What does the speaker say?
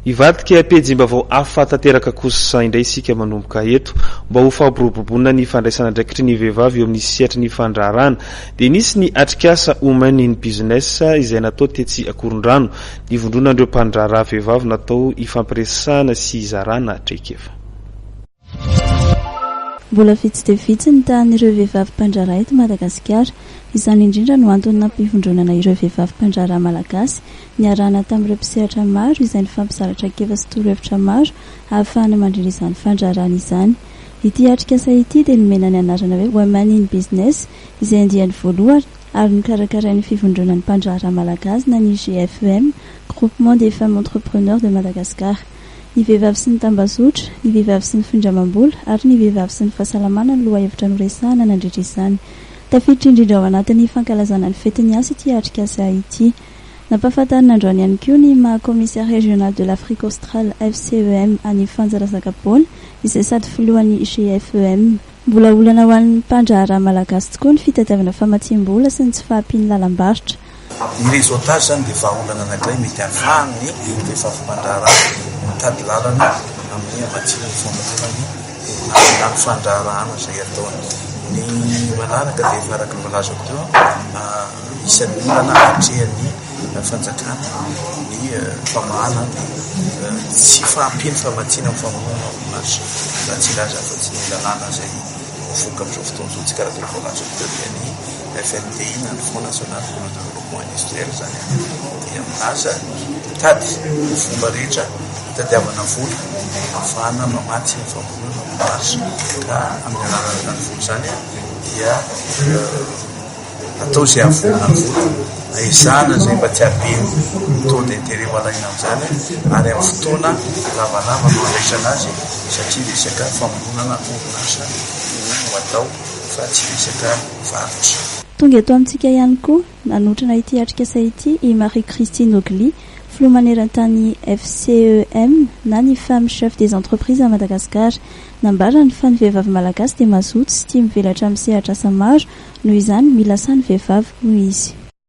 ivadika pejy mba vao afatanteraka kosa indray isika manomboka eto mba ho fahaboroboroboana ny fandraisana ndraikitry ny vehivavy eo amin'ny siatra ny fandraharana dia nisy ny atrikasa women in business izay natao tetsy akorondrano ny vondronan'ireo mpandraharaha vehivavy natao ifampiresahana sy izarana traikefa. Mbola vitsy dia vitsy ny tahan'ireo vehivavy mpandraharaha eto Madagasikara. Izany indrindra no antony nampivondronana ireo vehivavy mpandraharaha malagasy niarahana tamin'ireo mpisehatra maro izay nifampizaratra keva sy torohevitra maro ahafahana mandrindra izany fandraharahana izany. Ity atrikasa ity dia nomena ny anarana hoe Women in Business izay andiany voalohany ary nikarakarain'ny fivondronan'ny mpandraharaha malagasy na ny GFEM, Groupement des Femmes Entrepreneurs de Madagascar. Ny vehivavy sy ny tambazotra, ny vehivavy sy ny findramam-bola ary ny vehivavy sy ny fahasalamana no lohahevitra noresahana nandritra izany. Tafiditra indrindra ao anatin'ny fankalazana ny fetin'ny asa ity atrikasa ity. Nampahafantarina androany ihany koa ny maha-commissaire régional de l'Afrique australe FCEM any Fanjarazakapona izay sady filohan'ny GFEM. Mbola olana ho an'ny mpandraharaha malagasy tokoa ny fitadiavana famatsiam-bola sy ny tsy fahampiany lalam-barotra. Ny réseautage zany dia vahaolana anankiray mety ahafahany vehivavy mpandraharaha mitady lalana amin'ny amatsiana ny famatsiany na fandraharahana izay ataony. Ny manaraka dia efa araka ny malazako teo isan'ny olana hatrehan'ny fanjakana ny famahana tsy fahampiany famatsiana amin'ny famonoana marché raha tsy ilaza fa-tsy ny lalàna izay voka amin'izao fotoana izao tsy karakara voalazako teo dia ny FNDI na ny Fonds national pour le développement industriel zany dia milaza mitady ny fomba rehetra hitadiavana vola ahafahana mamatsy ny famonoana amin'ny marché ka amin'ny alalan'izany vola zany dia atao izay ahavonana ny vola aezahana izay mba tsy habeny taux d'intérêt valaina amin'izany ary amin'ny fotoana lavalava no andraisana azy satria resaka famononana orinasa no atao fa tsy resaka varotra. Tonga eto amintsika ihany koa nanotrana ity atrikasa ity i Marie-Christine Ogli, filomaneran-tany FCEM na ny femme chef des entreprises à Madagascar. Nambarany fa ny vehivavy malagasy dia mazoto sy tia mivelatra amin'ny sehatra asa maro noho izany mila sany vehivavy noho izy.